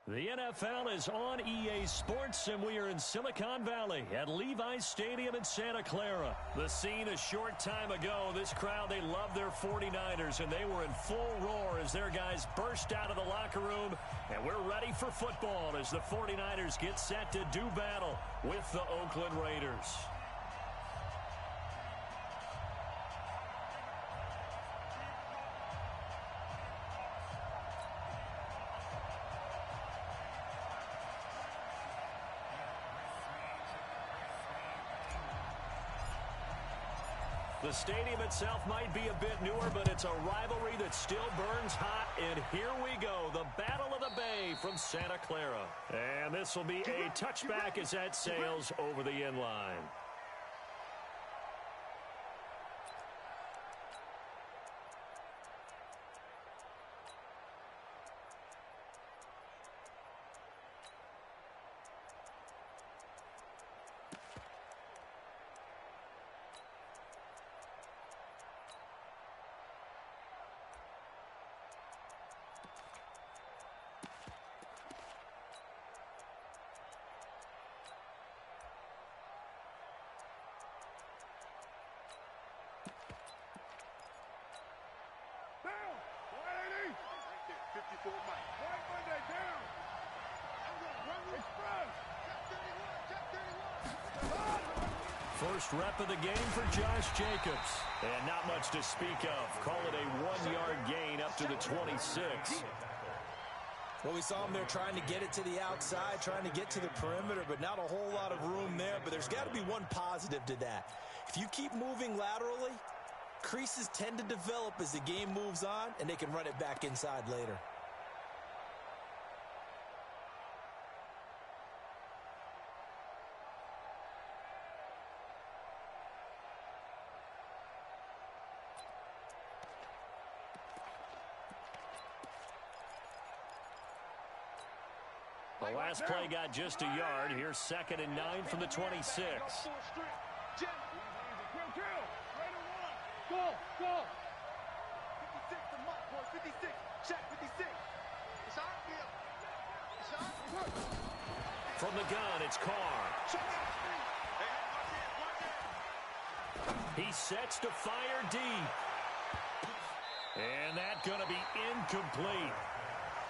The NFL is on EA Sports, and we are in Silicon Valley at Levi's Stadium in Santa Clara. The scene a short time ago, this crowd, they love their 49ers, and they were in full roar as their guys burst out of the locker room, and we're ready for football as the 49ers get set to do battle with the Oakland Raiders. The stadium itself might be a bit newer, but it's a rivalry that still burns hot. And here we go, the Battle of the Bay from Santa Clara. And this will be a touchback as that sails over the end line. First rep of the game for Josh Jacobs. And not much to speak of. Call it a 1-yard gain up to the 26. Well, we saw him there trying to get it to the outside, trying to get to the perimeter, but not a whole lot of room there. But there's got to be one positive to that. If you keep moving laterally, creases tend to develop as the game moves on, and they can run it back inside later. The last play got just a yard. Here's 2nd and 9 from the 26. Go! 56 to Mike, boy. 56. Check 56. It's on field. It's on. From the gun, it's Carr. He sets to fire deep. And that's going to be incomplete.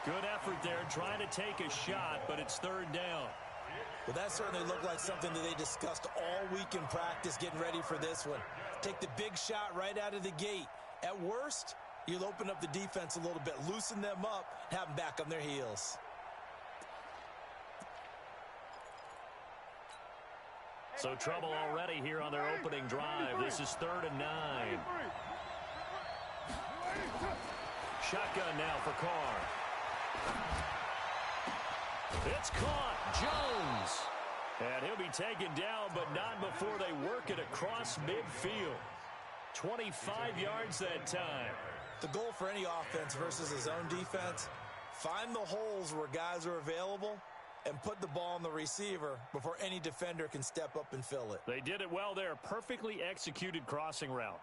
Good effort there, trying to take a shot, but it's 3rd down. Well, that certainly looked like something that they discussed all week in practice, getting ready for this one. Take the big shot right out of the gate. At worst, you'll open up the defense a little bit, loosen them up, have them back on their heels. So trouble already here on their opening drive. This is 3rd and 9. Shotgun now for Carr. It's caught. Jones. And he'll be taken down, but not before they work it across midfield. 25 yards that time. The goal for any offense versus his own defense, find the holes where guys are available and put the ball on the receiver before any defender can step up and fill it. They did it well there. Perfectly executed crossing route.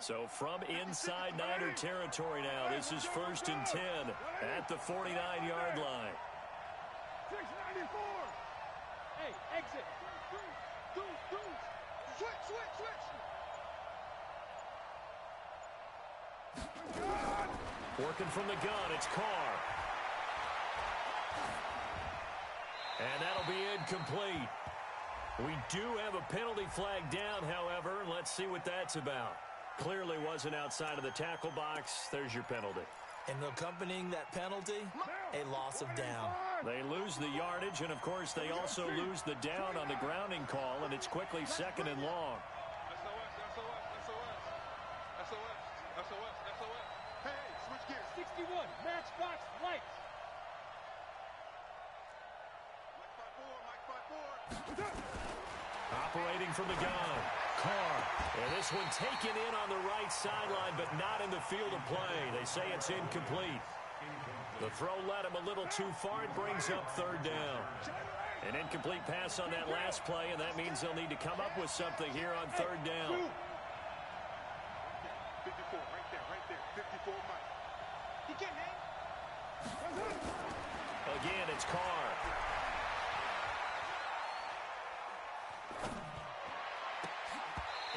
So from inside Niner territory now, this is 1st and 10 at the 49-yard line. 694. Hey, exit. Go. Switch. Working from the gun, it's Carr. And that'll be incomplete. We do have a penalty flag down, however, and let's see what that's about. Clearly wasn't outside of the tackle box. There's your penalty. And accompanying that penalty, a loss of down. They lose the yardage, and, of course, they also lose the down on the grounding call, and it's quickly 2nd and long. SOS. Hey, switch gears. 61, matchbox lights. Mike 5-4. Operating from the gun. Carr. And this one taken in on the right sideline, but not in the field of play. They say it's incomplete. The throw led him a little too far. It brings up 3rd down. An incomplete pass on that last play, and that means they'll need to come up with something here on 3rd down.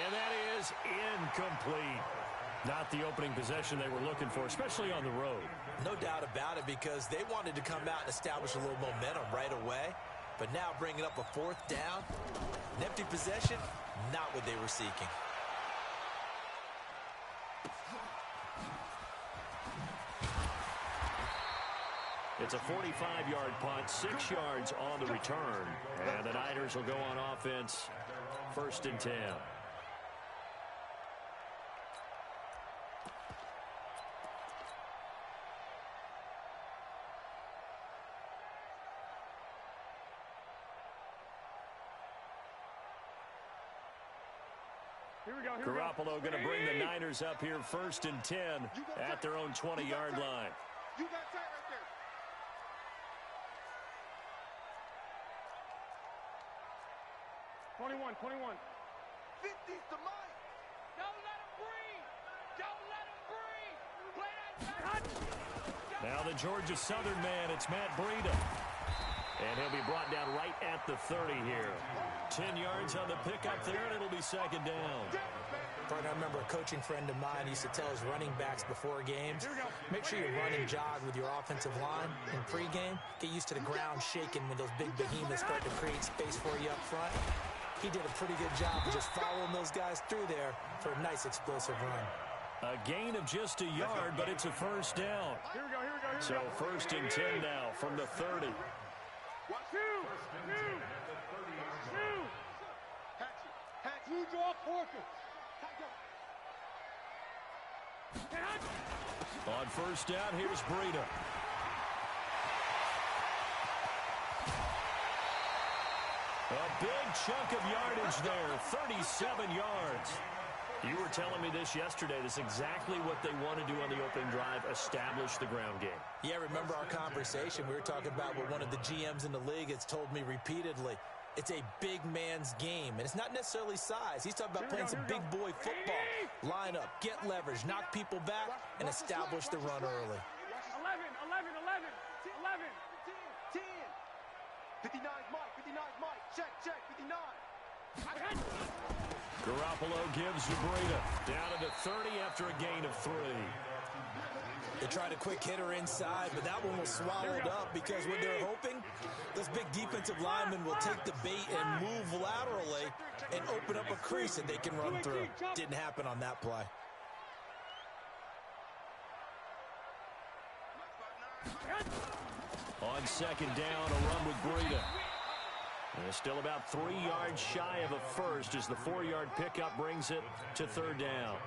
And that is incomplete. Not the opening possession they were looking for, especially on the road. No doubt about it, because they wanted to come out and establish a little momentum right away. But now bringing up a fourth down, an empty possession, not what they were seeking. It's a 45-yard punt, 6 yards on the return. And the Niners will go on offense, 1st and 10. Garoppolo going to bring the Niners up here 1st and 10 at their own 20-yard line. You got tight right there. 21. 50's the mic. Don't let him breathe. Don't let him breathe. Play that back. Now the Georgia Southern man, it's Matt Breida. And he'll be brought down right at the 30 here. 10 yards on the pickup there, and it'll be 2nd down. I remember a coaching friend of mine used to tell his running backs before games, make sure you run and jog with your offensive line in pregame. Get used to the ground shaking when those big behemoths start to create space for you up front. He did a pretty good job of just following those guys through there for a nice explosive run. A gain of just a yard, but it's a 1st down. So 1st and 10 now from the 30. Two draw Porter. On 1st down, here's Breida. A big chunk of yardage there, 37 yards. You were telling me this yesterday. This is exactly what they want to do on the opening drive, establish the ground game. Yeah, remember our conversation? We were talking about what one of the GMs in the league has told me repeatedly. It's a big man's game, and it's not necessarily size. He's talking about playing some big boy football. Line up, get leverage, knock people back, and establish the run early. 11. 10. 59's Mike. 59's Mike. Check. 59. Garoppolo gives to Breida. Down to the 30 after a gain of 3. They tried a quick hitter inside, but that one was swallowed up because what they're hoping, those big defensive linemen will take the bait and move laterally and open up a crease that they can run through. Didn't happen on that play. On 2nd down, a run with Breida. And still about 3 yards shy of a first as the 4-yard pickup brings it to 3rd down.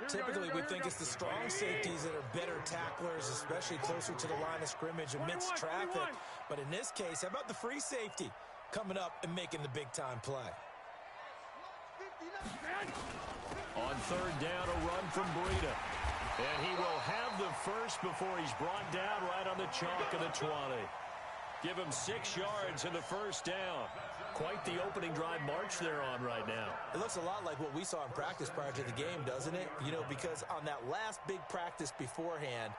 Typically, we think it's the strong safeties that are better tacklers, especially closer to the line of scrimmage amidst traffic. But in this case, how about the free safety coming up and making the big-time play? On 3rd down, a run from Breida. And he will have the first before he's brought down right on the chalk of the 20. Give him 6 yards in the 1st down. Quite the opening drive march they're on right now. It looks a lot like what we saw in practice prior to the game, doesn't it? You know, because on that last big practice beforehand,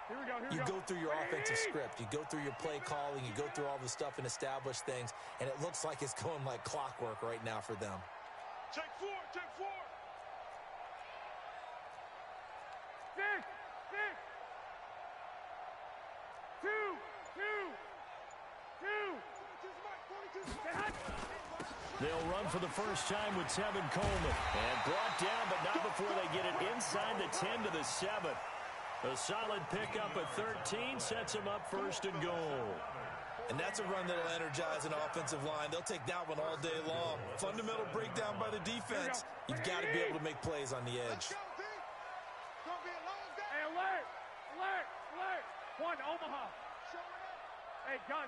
you go through your offensive script. You go through your play calling. You go through all the stuff and establish things. And it looks like it's going like clockwork right now for them. Take 4. 6. 2. They'll run for the first time with Tevin Coleman. And brought down, but not before they get it inside the 10 to the 7. A solid pickup at 13 sets them up 1st and goal. And that's a run that'll energize an offensive line. They'll take that one all day long. Fundamental breakdown by the defense. You've got to be able to make plays on the edge. Hey, alert! One, Omaha. Hey, gun.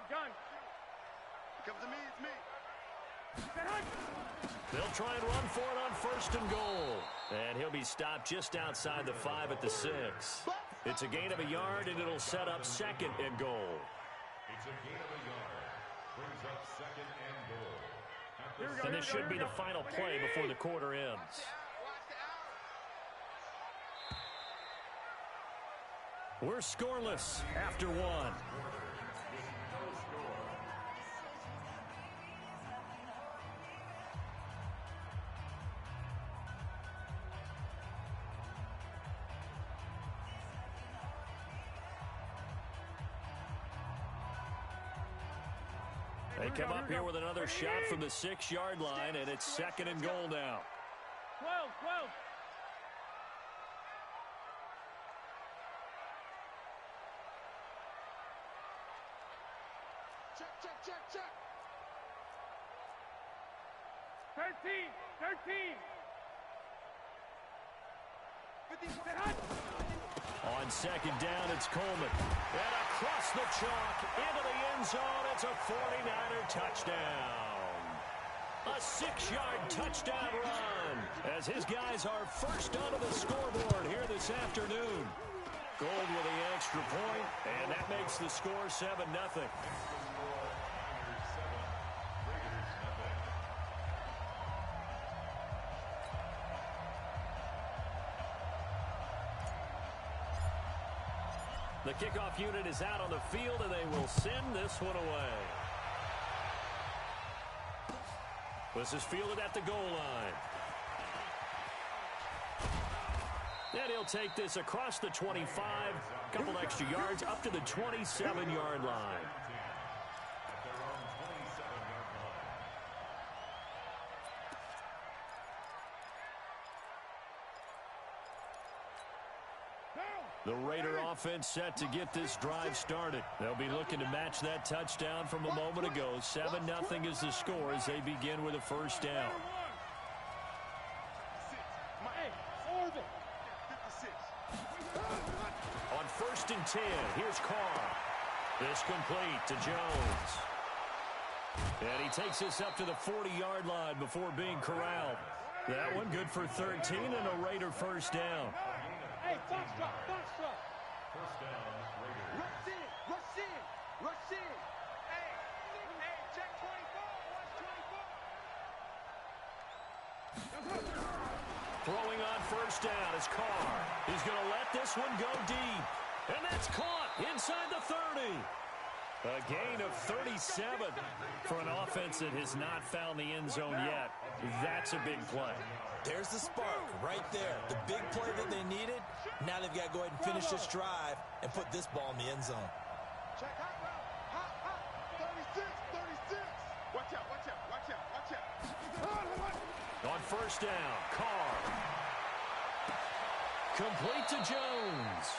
Comes to me, it's me. They'll try and run for it on 1st and goal. And he'll be stopped just outside the 5 at the 6. It's a gain of a yard, and it'll set up 2nd and goal. It's a gain of a yard. Brings up 2nd and goal. And this should be the final play before the quarter ends. We're scoreless after 1. They come up here with another shot from the 6-yard line, and it's 2nd and goal now. 12, 12. Check. 13. 50. On 2nd down, it's Coleman. And across the chalk, into the end zone, it's a 49er touchdown. A 6-yard touchdown run as his guys are first onto the scoreboard here this afternoon. Gold with the extra point, and that makes the score 7-0. The kickoff unit is out on the field, and they will send this one away. This is fielded at the goal line. And he'll take this across the 25, a couple extra yards, up to the 27-yard line. The Raider offense set to get this drive started. They'll be looking to match that touchdown from a moment ago. 7-0 is the score as they begin with a first down. On 1st and 10, here's Carr. This complete to Jones. And he takes this up to the 40-yard line before being corralled. That one good for 13 and a Raider first down. Hey, box drop. First down, Raiders. Rush in. Hey, check 24. Watch 24. Throwing on first down is Carr. He's going to let this one go deep. And that's caught inside the 30. A gain of 37 for an offense that has not found the end zone yet. That's a big play. There's the spark right there. The big play that they needed. Now they've got to go ahead and finish this drive and put this ball in the end zone. Check hot route. 36. Watch out. On first down, Carr. Complete to Jones.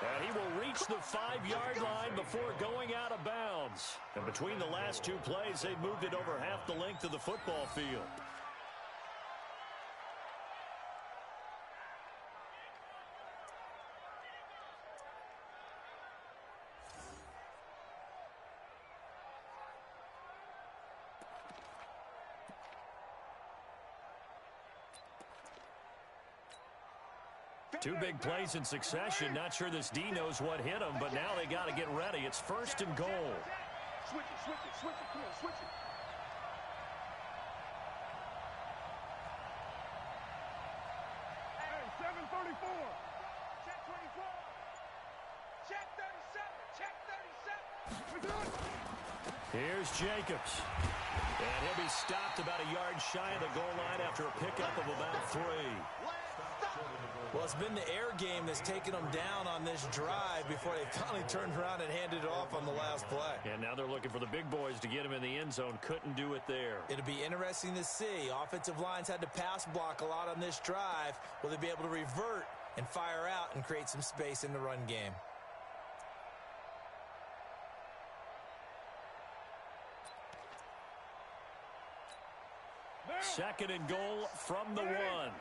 And he will reach the 5-yard line before going out of bounds. And between the last two plays, they've moved it over half the length of the football field. Two big plays in succession. Not sure this D knows what hit him, but now they got to get ready. It's 1st and goal. Switch it. Come on, switch it. Hey, 734. Check 24. Check 37. Here's Jacobs. And he'll be stopped about a yard shy of the goal line after a pickup of about 3. Well, it's been the air game that's taken them down on this drive before they finally turned around and handed it off on the last play. And now they're looking for the big boys to get him in the end zone. Couldn't do it there. It'll be interesting to see. Offensive lines had to pass block a lot on this drive. Will they be able to revert and fire out and create some space in the run game? Second and goal from the 1.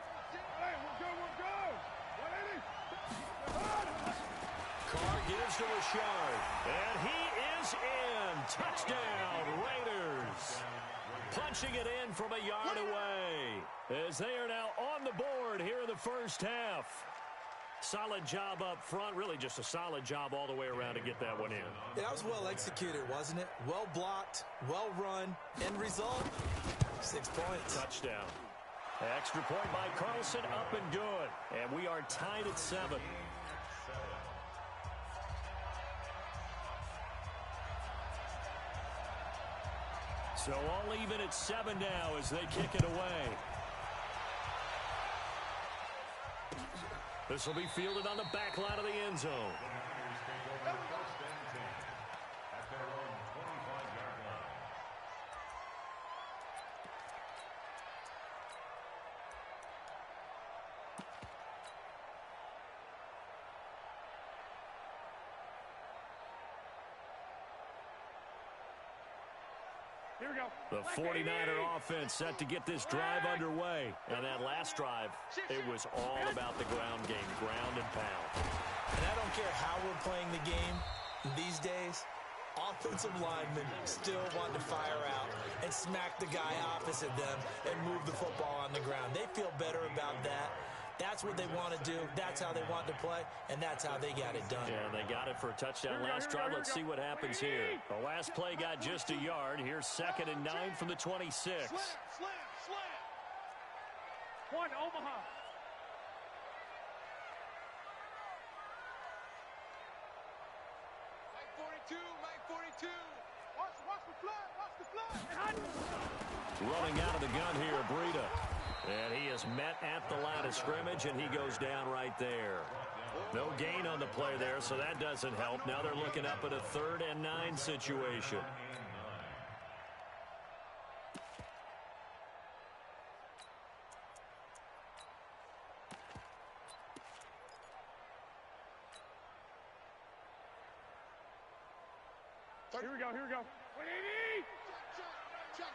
Carr gives to Rashard, and he is in. Touchdown, Raiders. Punching it in from a yard away as they are now on the board here in the first half. Solid job up front, really just a solid job all the way around to get that one in. Yeah, that was well executed, wasn't it? Well blocked, well run. End result, 6 points. Touchdown. Extra point by Carlson, up and good. And we are tied at 7. So all even at 7 now as they kick it away. This will be fielded on the back line of the end zone. Here we go. The 49er offense set to get this drive underway. And that last drive, it was all about the ground game, ground and pound. And I don't care how we're playing the game these days, offensive linemen still want to fire out and smack the guy opposite them and move the football on the ground. They feel better about that. That's what they want to do. That's how they want to play, and that's how they got it done. Yeah, they got it for a touchdown last drive. Let's see what happens here. The last play got just a yard. Here's 2nd and 9 from the 26. Slam. One, Omaha. Mike 42. Watch the flood. Running out of the gun here, Breida. And he is met at the line of scrimmage, and he goes down right there. No gain on the play there, so that doesn't help. Now they're looking up at a 3rd and 9 situation. Here we go. 180. Check.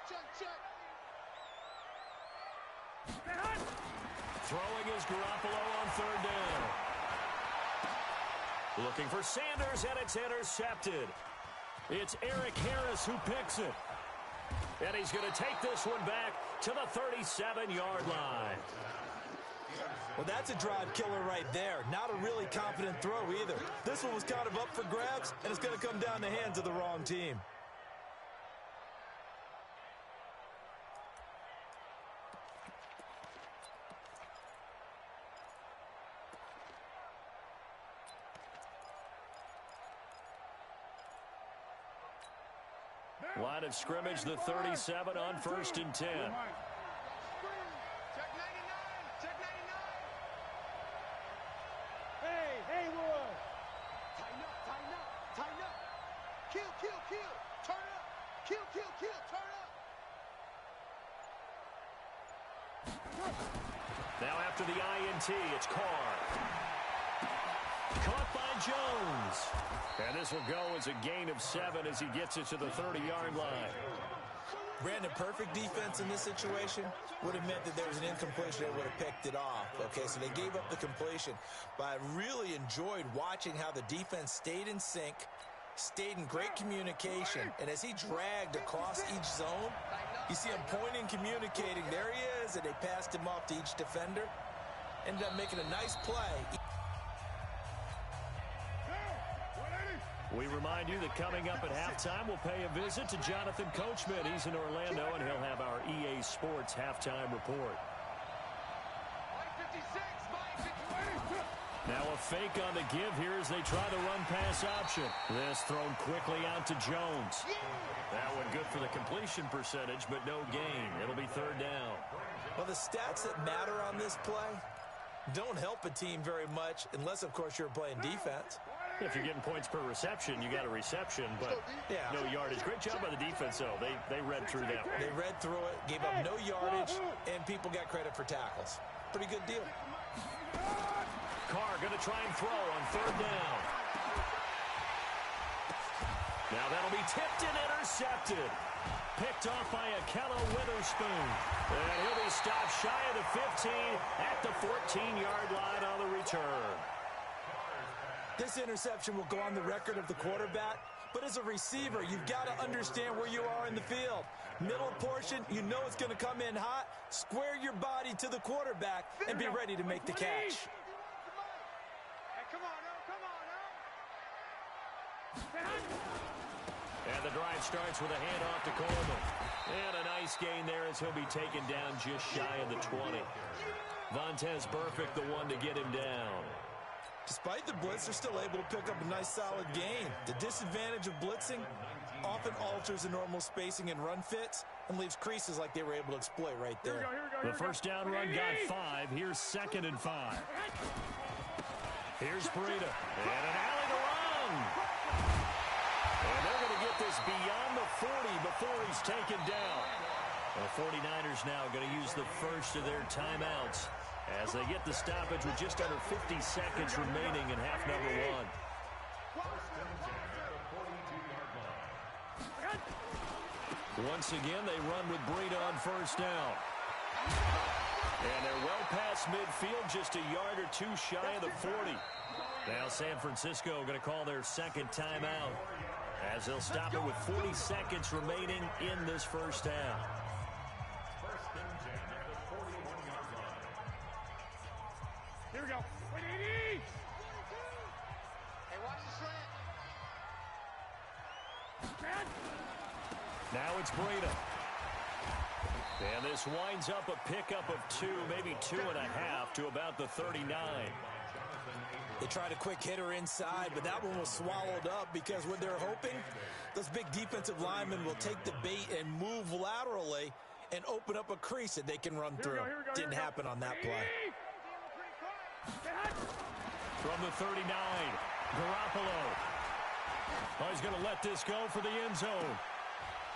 Throwing is Garoppolo on 3rd down. Looking for Sanders, and it's intercepted. It's Eric Harris who picks it. And he's going to take this one back to the 37-yard line. Well, that's a drive killer right there. Not a really confident throw either. This one was kind of up for grabs, and it's going to come down the hands of the wrong team. Line of scrimmage, the 37 on 1st and 10. Check 99. Hey, Haywood. Tighten up. Kill. Turn up. Kill. Turn up. Now after the INT, it's Carr. Caught by Jones. And this will go as a gain of 7 as he gets it to the 30-yard line. Brandon, perfect defense in this situation would have meant that there was an incompletion that would have picked it off. Okay, so they gave up the completion. But I really enjoyed watching how the defense stayed in sync, stayed in great communication. And as he dragged across each zone, you see him pointing, communicating. There he is, and they passed him off to each defender. Ended up making a nice play. We remind you that coming up at halftime, we'll pay a visit to Jonathan Coachman. He's in Orlando, and he'll have our EA Sports halftime report. Now a fake on the give here as they try the run-pass option. This thrown quickly out to Jones. That one good for the completion percentage, but no gain. It'll be 3rd down. Well, the stats that matter on this play don't help a team very much unless, of course, you're playing defense. If you're getting points per reception, you got a reception, but no yardage. Great job by the defense, though. They read through that one. They read through it, gave up no yardage, and people got credit for tackles. Pretty good deal. Carr going to try and throw on 3rd down. Now that'll be tipped and intercepted. Picked off by Akello Witherspoon. And he'll be stopped shy of the 15 at the 14-yard line on the return. This interception will go on the record of the quarterback, but as a receiver, you've got to understand where you are in the field. Middle portion, you know it's going to come in hot. Square your body to the quarterback and be ready to make the catch. And the drive starts with a handoff to Coleman. And a nice gain there as he'll be taken down just shy of the 20. Vontaze Burfict, the one to get him down. Despite the blitz, they're still able to pick up a nice solid gain. The disadvantage of blitzing often alters the normal spacing and run fits and leaves creases like they were able to exploit right there. The first down run got 5. Here's 2nd and 5. Here's Breida. And an alley to run. And they're going to get this beyond the 40 before he's taken down. The 49ers now going to use the first of their timeouts as they get the stoppage with just under 50 seconds remaining in half number 1. Once again, they run with Breida on first down. And they're well past midfield, just a yard or two shy of the 40. Now San Francisco going to call their second timeout, as they'll stop it with 40 seconds remaining in this first half. First and 10 at the 41-yard line. Here we go. Hey, watch the slant. Now it's Breida. And this winds up a pickup of 2, maybe 2.5 to about the 39. They tried a quick hitter inside, but that one was swallowed up because what they're hoping, those big defensive linemen will take the bait and move laterally and open up a crease that they can run through. Didn't happen on that play. From the 39, Garoppolo. Oh, he's going to let this go for the end zone.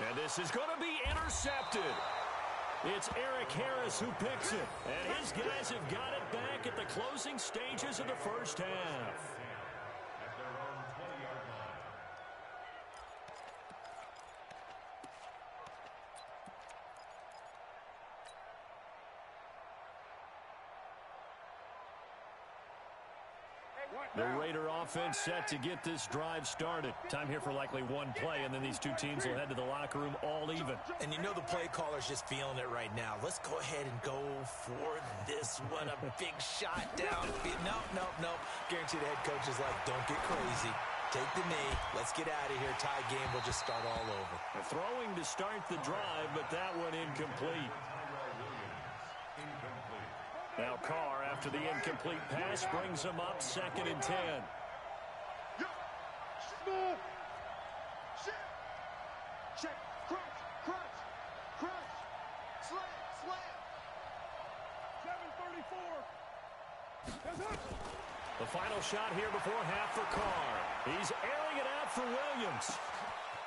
And this is going to be intercepted. It's Eric Harris who picks it. And his guys have got it back at the closing stages of the first half. At their own 20-yard line. The Raider offense set to get this drive started. Time here for likely one play, and then these two teams will head to the locker room all even. And you know the play caller's just feeling it right now. Let's go ahead and go for this one. A big shot down. No. Guarantee the head coach is like, don't get crazy. Take the knee. Let's get out of here. Tie game will just start all over. Throwing to start the drive, but that one incomplete. Now Carr, after the incomplete pass, brings him up 2nd and 10. Small. Check. Crunch. Slam. 7:34. The final shot here before half for Carr. He's airing it out for Williams.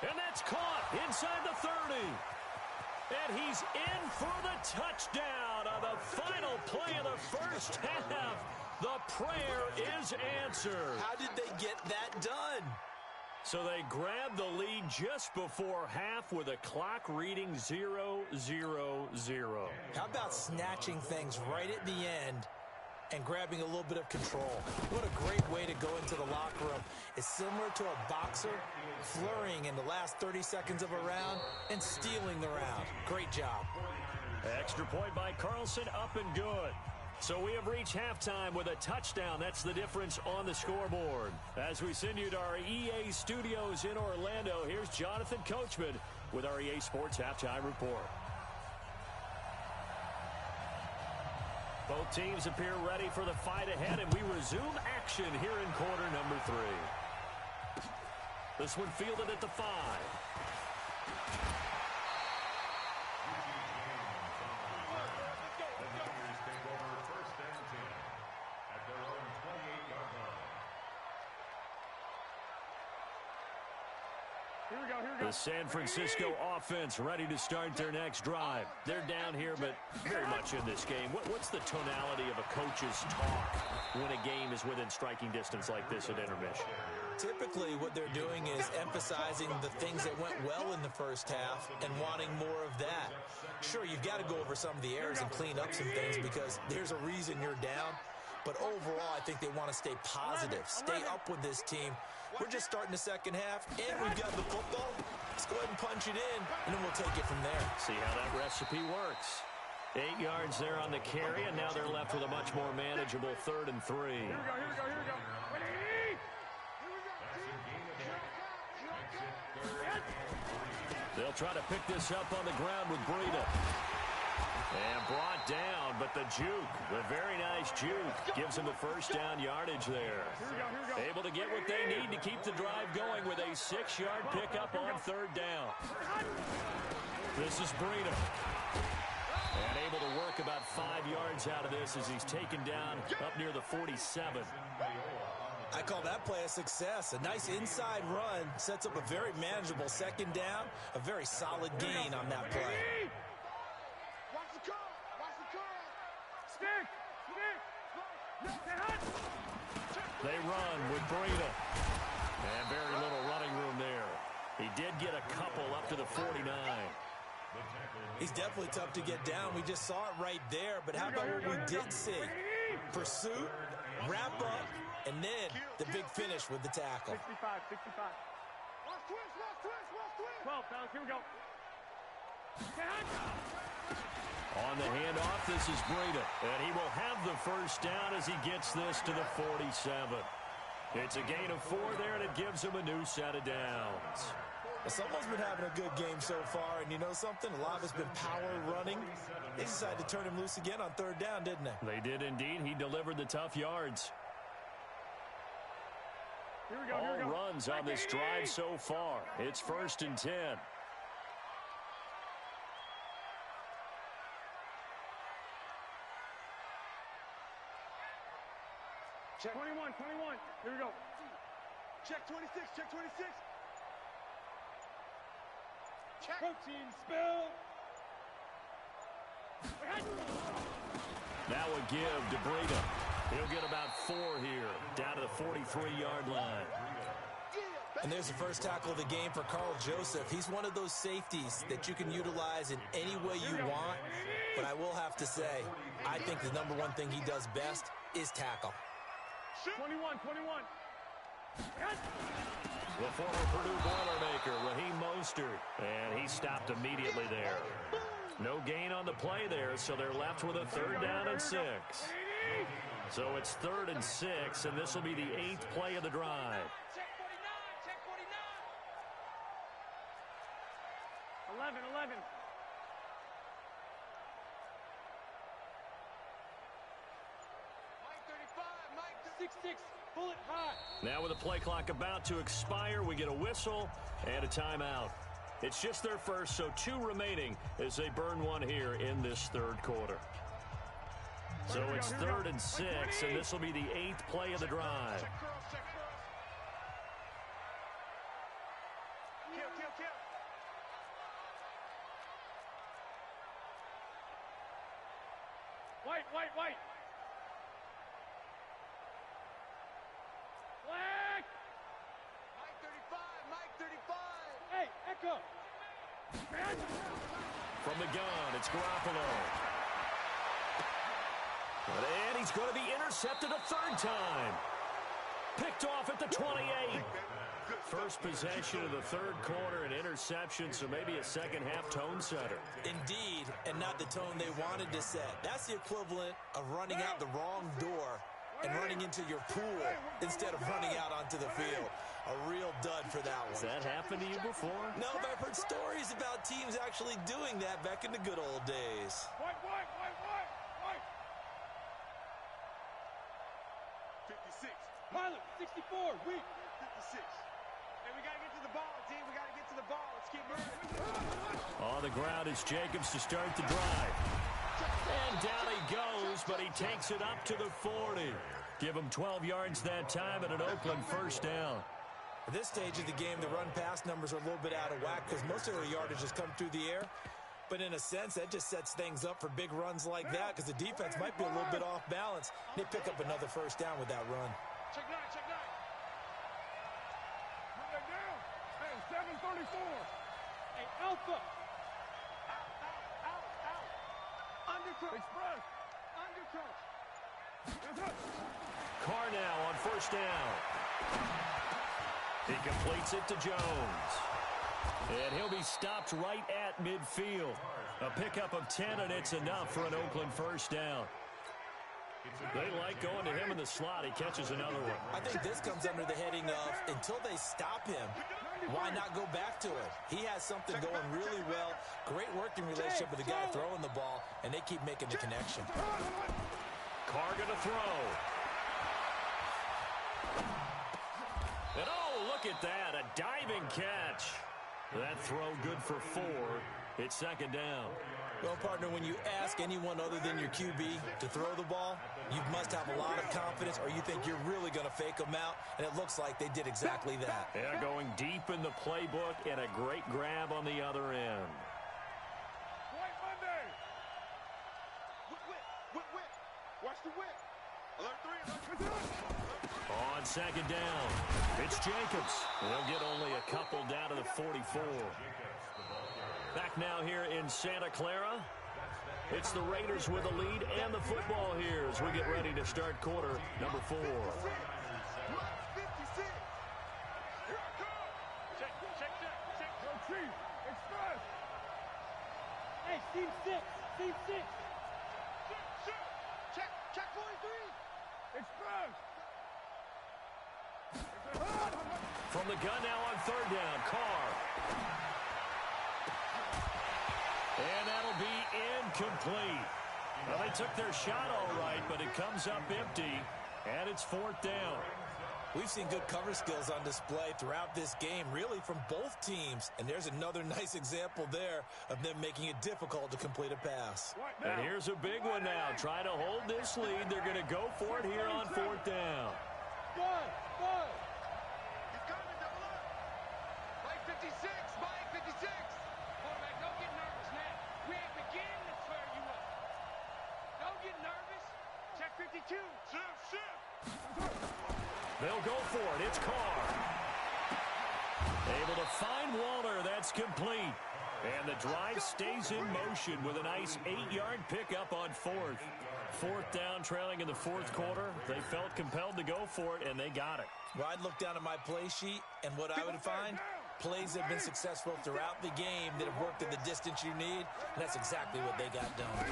And that's caught inside the 30. And he's in for the touchdown on the final play of the first half. The prayer is answered. How did they get that done? So they grabbed the lead just before half with a clock reading 0-0-0. How about snatching things right at the end and grabbing a little bit of control? What a great way to go into the locker room. It's similar to a boxer flurrying in the last 30 seconds of a round and stealing the round. Great job. Extra point by Carlson, up and good. So we have reached halftime with a touchdown. That's the difference on the scoreboard. As we send you to our EA studios in Orlando, here's Jonathan Coachman with our EA Sports Halftime Report. Both teams appear ready for the fight ahead, and we resume action here in quarter number 3. This one fielded at the 5. The San Francisco offense ready to start their next drive. They're down here, but very much in this game. What's the tonality of a coach's talk when a game is within striking distance like this at intermission? Typically, what they're doing is emphasizing the things that went well in the first half and wanting more of that. Sure, you've got to go over some of the errors and clean up some things because there's a reason you're down. But overall, I think they want to stay positive, stay up with this team. We're just starting the second half, and we've got the football. Let's go ahead and punch it in, and then we'll take it from there. See how that recipe works. 8 yards there on the carry, and now they're left with a much more manageable 3rd and 3. Here we go. They'll try to pick this up on the ground with Breida. And brought down, but the juke, the very nice juke, gives him the first down yardage there. Able to get what they need to keep the drive going with a 6-yard pickup on 3rd down. This is Breida. And able to work about 5 yards out of this as he's taken down up near the 47. I call that play a success. A nice inside run sets up a very manageable 2nd down, a very solid gain on that play. They run with Breida. And very little running room there. He did get a couple up to the 49. He's definitely tough to get down. We just saw it right there, but how about what we did see? Pursuit, wrap up, and then the big finish with the tackle. 65. Watch twist. 12, fellas, here we go. On the handoff, this is Breida, and he will have the first down as he gets this to the 47. It's a gain of 4 there, and it gives him a new set of downs. Well, someone's been having a good game so far, and you know something? A lot of it's been power running. They decided to turn him loose again on third down, didn't they? They did indeed. He delivered the tough yards. Here we go. All runs on this drive so far. It's 1st and 10. Check 21. Here we go. Check 26. Check. Protein spill. Now a give to Breida. He'll get about 4 here, down to the 43-yard line. And there's the first tackle of the game for Carl Joseph. He's one of those safeties that you can utilize in any way you want. But I will have to say, I think the number one thing he does best is tackle. 21. The former Purdue Boilermaker, Raheem Mostert, and he stopped immediately there. No gain on the play there, so they're left with a 3rd down and 6. So it's 3rd and 6, and this will be the 8th play of the drive. Check 49. 11. Mike 35. 6-6. Bullet high. Now with the play clock about to expire, we get a whistle and a timeout. It's just their first, so 2 remaining as they burn one here in this 3rd quarter. So it's 3rd and 6, and this will be the 8th play of the drive. Check cross. Kill. White. Black. Mike 35. Hey, Echo. From the gun, it's Garoppolo. And he's going to be intercepted a 3rd time. Picked off at the 28. First possession of the 3rd quarter, an interception, so maybe a second-half tone setter. Indeed, and not the tone they wanted to set. That's the equivalent of running out the wrong door and running into your pool instead of running out onto the field. A real dud for that one. Has that happened to you before? No, but I've heard stories about teams actually doing that back in the good old days. White. 56. Pilot, 64. Weak. 56. Hey, we got to get to the ball, team. We got to get to the ball. Let's keep moving. On the ground is Jacobs to start the drive. And down he goes, but he takes it up to the 40. Give him 12 yards that time and an Oakland 1st down. At this stage of the game, the run-pass numbers are a little bit out of whack because most of their yardage has come through the air. But in a sense, that just sets things up for big runs like that because the defense might be a little bit off balance. They pick up another 1st down with that run. Check 9. Put that down. Hey, 734. Hey, Alpha. Out. Undercrunch. Express. Undercrunch. Carr now on 1st down. He completes it to Jones. And he'll be stopped right at midfield. A pickup of 10, and it's enough for an Oakland 1st down. They like going to him in the slot. He catches another one. I think this comes under the heading of until they stop him, why not go back to it? He has something going really well. Great working relationship with the guy throwing the ball, and they keep making the connection. Carr gonna throw. And oh, look at that, a diving catch. That throw good for 4. It's 2nd down. Well, partner, when you ask anyone other than your QB to throw the ball, you must have a lot of confidence or you think you're really going to fake them out, and it looks like they did exactly that. They're going deep in the playbook and a great grab on the other end. White Monday. Whip. Watch the whip. Alert 3. On 2nd down, it's Jacobs. They'll get only a couple down to the 44. Back now here in Santa Clara. It's the Raiders with the lead and the football here as we get ready to start quarter number 4. Hey, Steve 6. Steve 6. Check 43. Express. From the gun now on third down, Carr. And that'll be incomplete. Well, they took their shot all right, but it comes up empty, and it's fourth down. We've seen good cover skills on display throughout this game, really from both teams. And there's another nice example there of them making it difficult to complete a pass. And here's a big one now. Trying to hold this lead. They're going to go for it here on fourth down. Good. He's coming, double up. Mike 56, Mike 56. Quarterback, don't get nervous, man. We ain't beginning to tear you up. Don't get nervous. Check 52. Shift. They'll go for it. It's Carr. Able to find Waller. That's complete. And the drive stays in motion with a nice 8-yard pickup on fourth. Fourth down, trailing in the fourth quarter. They felt compelled to go for it, and they got it. Well, I'd look down at my play sheet, and what I would find, plays that have been successful throughout the game that have worked at the distance you need, and that's exactly what they got done.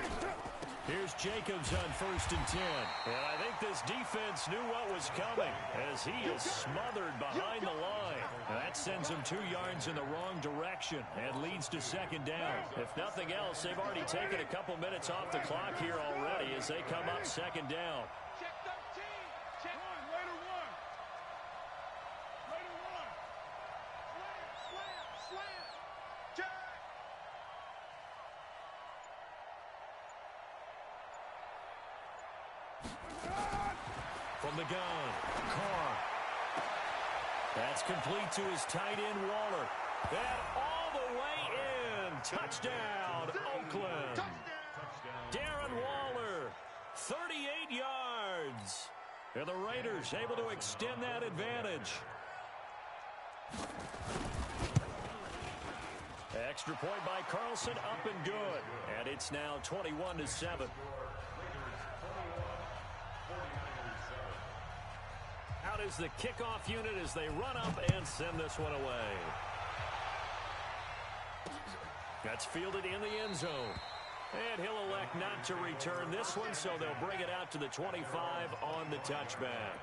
Here's Jacobs on 1st and 10. And I think this defense knew what was coming as he is smothered behind the line. And that sends him 2 yards in the wrong direction and leads to second down. If nothing else, they've already taken a couple minutes off the clock here already as they come up second down. Check 13. Check 1. Later 1. Slam. Check. From the gun, Carr. That's complete to his tight end, Waller. That all the way in. Touchdown, Oakland. Darren Waller, 38 yards. And the Raiders able to extend that advantage. Extra point by Carlson, up and good. And it's now 21-7. Out is the kickoff unit as they run up and send this one away. That's fielded in the end zone. And he'll elect not to return this one, so they'll bring it out to the 25 on the touchback.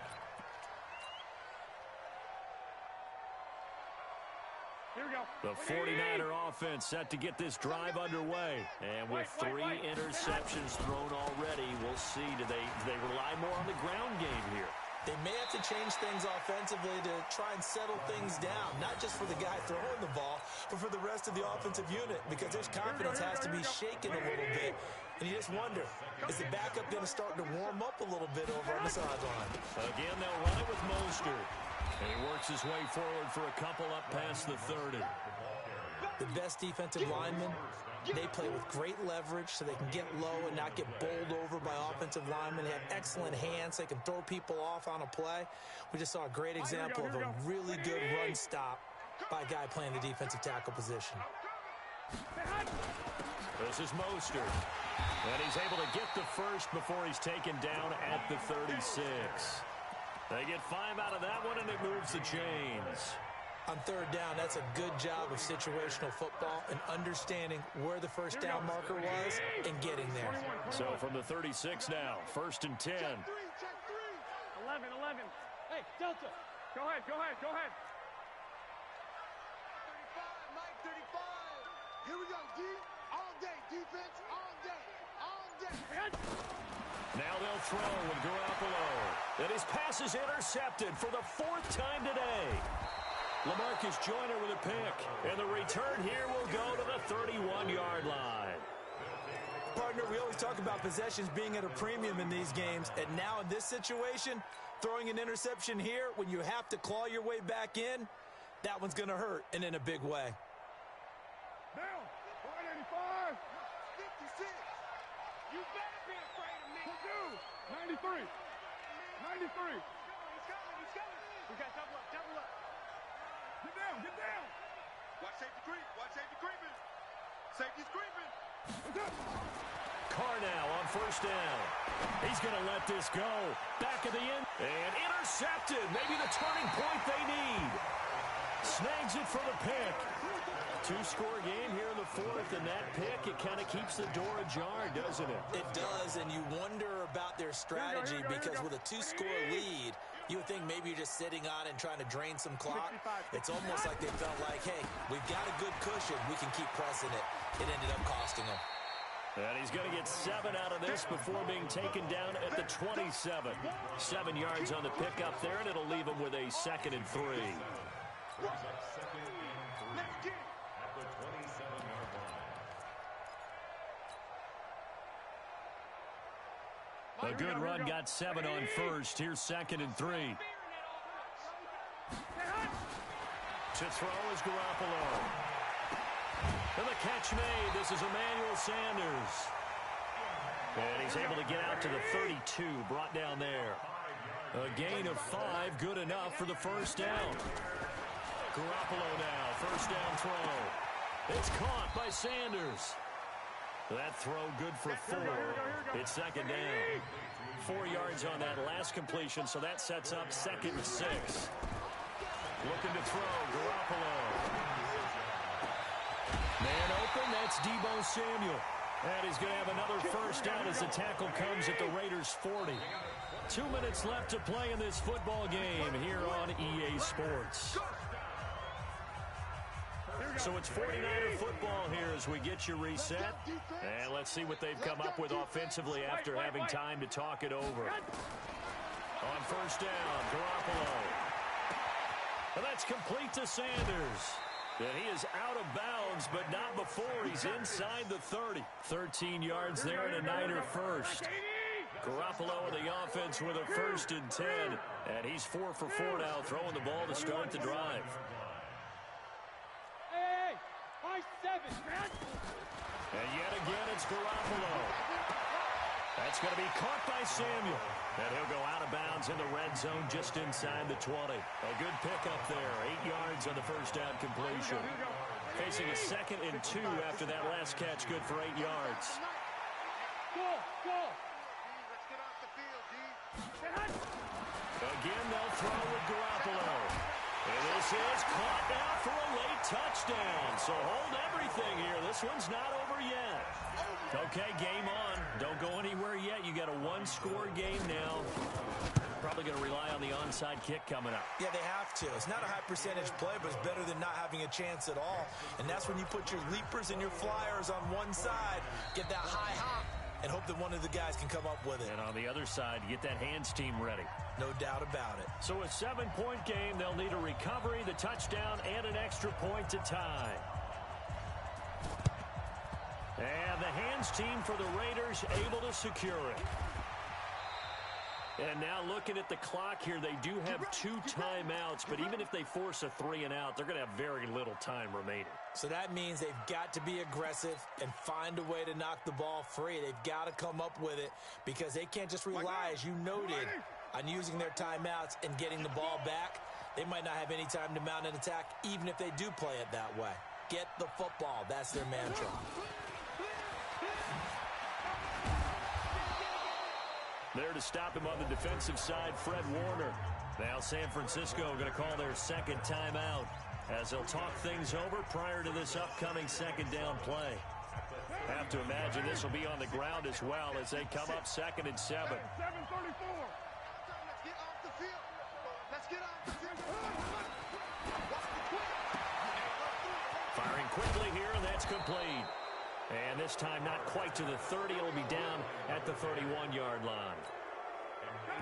Here we go. The 49er offense set to get this drive underway. And with 3 interceptions thrown already, we'll see. Do they rely more on the ground game here? They may have to change things offensively to try and settle things down, not just for the guy throwing the ball, but for the rest of the offensive unit, because their confidence has to be shaken a little bit. And you just wonder, is the backup going to start to warm up a little bit over on the sideline? Again, they'll run it with Mostert. And he works his way forward for a couple up past the 30. The best defensive linemen, they play with great leverage so they can get low and not get bowled over by offensive linemen. They have excellent hands. They can throw people off on a play. We just saw a great example of a really good run stop by a guy playing the defensive tackle position. This is Mostert. And he's able to get the first before he's taken down at the 36. They get 5 out of that one, and it moves the chains. On third down, that's a good job of situational football and understanding where the first down marker was and getting there. So from the 36 now, 1st and 10. Check 3. 11. Hey, Delta. Go ahead. 35, Mike, 35. Here we go, D. All day, defense, all day. Now they'll throw with Garoppolo. And his pass is intercepted for the 4th time today. LaMarcus Joyner with a pick. And the return here will go to the 31-yard line. Partner, we always talk about possessions being at a premium in these games. And now in this situation, throwing an interception here when you have to claw your way back in, that one's going to hurt, and in a big way. Down. 185. 56. You better be afraid of me. 93. He's coming. We got double up. Get down. Watch safety creep. Watch safety creeping. Safety's creeping. Carr now on first down. He's going to let this go. Back of the end. And intercepted. Maybe the turning point they need. Snags it for the pick. Two-score game here in the fourth, and that pick, it kind of keeps the door ajar, doesn't it? It does, and you wonder about their strategy because with a two-score lead, you would think maybe you're just sitting on and trying to drain some clock. It's almost like they felt like, hey, we've got a good cushion. We can keep pressing it. It ended up costing them. And he's going to get 7 out of this before being taken down at the 27. 7 yards on the pickup there, and it'll leave him with a 2nd and 3. A good run got 7 on first. Here's 2nd and 3. To throw is Garoppolo. And the catch made. This is Emmanuel Sanders. And he's able to get out to the 32, brought down there. A gain of 5, good enough for the first down. Garoppolo now, first down throw. It's caught by Sanders. That throw good for 4. It's 2nd down. 4 yards on that last completion, so that sets up 2nd and 6. Looking to throw, Garoppolo. Man open, that's Deebo Samuel. And he's going to have another first down as the tackle comes at the Raiders' 40. 2 minutes left to play in this football game here on EA Sports. So it's 49er football here as we get you reset. And let's see what they've come up with offensively after having time to talk it over. On first down, Garoppolo. And that's complete to Sanders. And he is out of bounds, but not before he's inside the 30. 13 yards there and a Niner first. Garoppolo and the offense with a 1st and 10. And he's 4 for 4 now, throwing the ball to start the drive. And yet again, it's Garoppolo. That's going to be caught by Samuel. And he'll go out of bounds in the red zone just inside the 20. A good pickup there. 8 yards on the first down completion. Facing a 2nd and 2 after that last catch. Good for 8 yards. Again, they'll throw with Garoppolo. And this is caught now for a late touchdown. So hold everything here. This one's not over yet. Okay, game on. Don't go anywhere yet. You got a 1-score game now. Probably going to rely on the onside kick coming up. Yeah, they have to. It's not a high percentage play, but it's better than not having a chance at all. And that's when you put your leapers and your flyers on one side, get that high hop, and hope that one of the guys can come up with it. And on the other side, get that hands team ready. No doubt about it. So a 7-point game. They'll need a recovery, the touchdown, and an extra point to tie. And the hands team for the Raiders able to secure it. And now looking at the clock here, they do have 2 timeouts, but even if they force a 3 and out, they're going to have very little time remaining. So that means they've got to be aggressive and find a way to knock the ball free. They've got to come up with it because they can't just rely, as you noted, on using their timeouts and getting the ball back. They might not have any time to mount an attack, even if they do play it that way. Get the football. That's their mantra. There to stop him on the defensive side, Fred Warner. Now San Francisco going to call their 2nd timeout as they'll talk things over prior to this upcoming 2nd down play. Have to imagine this will be on the ground as well as they come up 2nd and 7. 7:34. Let's get off the field. Firing quickly here, and that's complete. And this time not quite to the 30. It'll be down at the 31-yard line.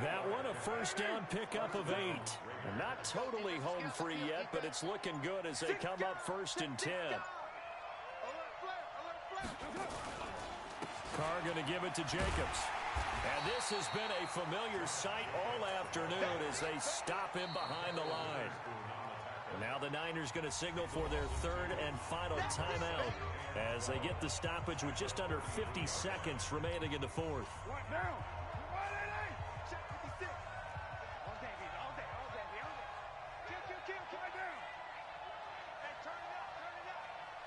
That one a first down pickup of 8. Not totally home free yet, but it's looking good as they come up 1st and 10. Carr going to give it to Jacobs. And this has been a familiar sight all afternoon as they stop him behind the line. And now the Niners going to signal for their 3rd and final timeout as they get the stoppage with just under 50 seconds remaining in the 4th.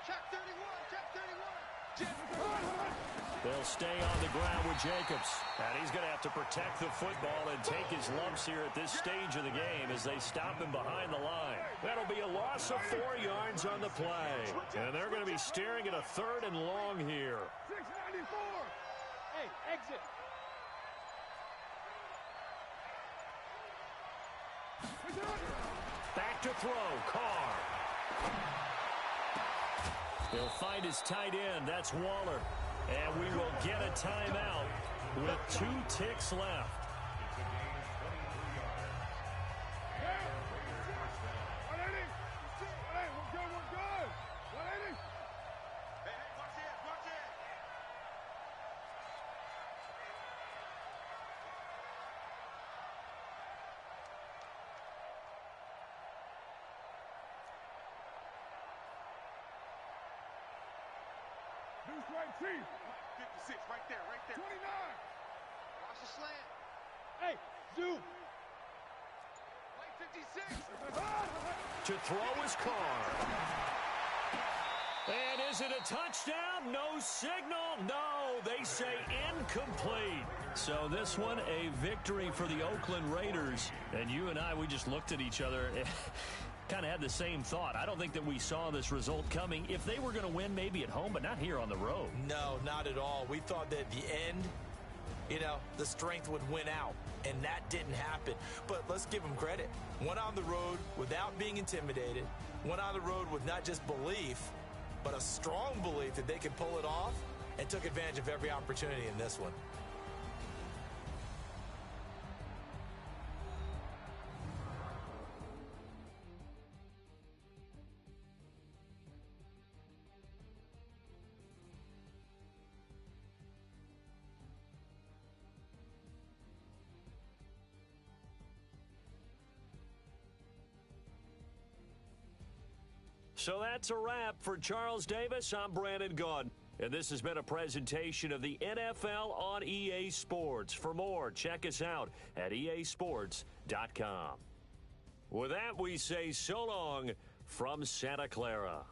Check 31. They'll stay on the ground with Jacobs. And he's going to have to protect the football and take his lumps here at this stage of the game as they stop him behind the line. That'll be a loss of 4 yards on the play. And they're going to be staring at a 3rd and long here. 694. Hey, exit. Back to throw, Carr. He'll find his tight end. That's Waller. And we will get a timeout with 2 ticks left. Right, Chief. 56, right there, right there. 29. Watch the slant. Hey, zoom. Right, 56. To throw is Carr. And is it a touchdown? No signal. No, they say incomplete. So this one, a victory for the Oakland Raiders. And you and I, we just looked at each other. Kind of had the same thought. I don't think that we saw this result coming. If they were going to win, maybe at home, but not here on the road. No, not at all. We thought that at the end, the strength would win out, and that didn't happen. But let's give them credit. Went on the road without being intimidated. Went on the road with not just belief, but a strong belief that they could pull it off, and took advantage of every opportunity in this one. So that's a wrap for Charles Davis. I'm Brandon Gaudin. And this has been a presentation of the NFL on EA Sports. For more, check us out at easports.com. With that, we say so long from Santa Clara.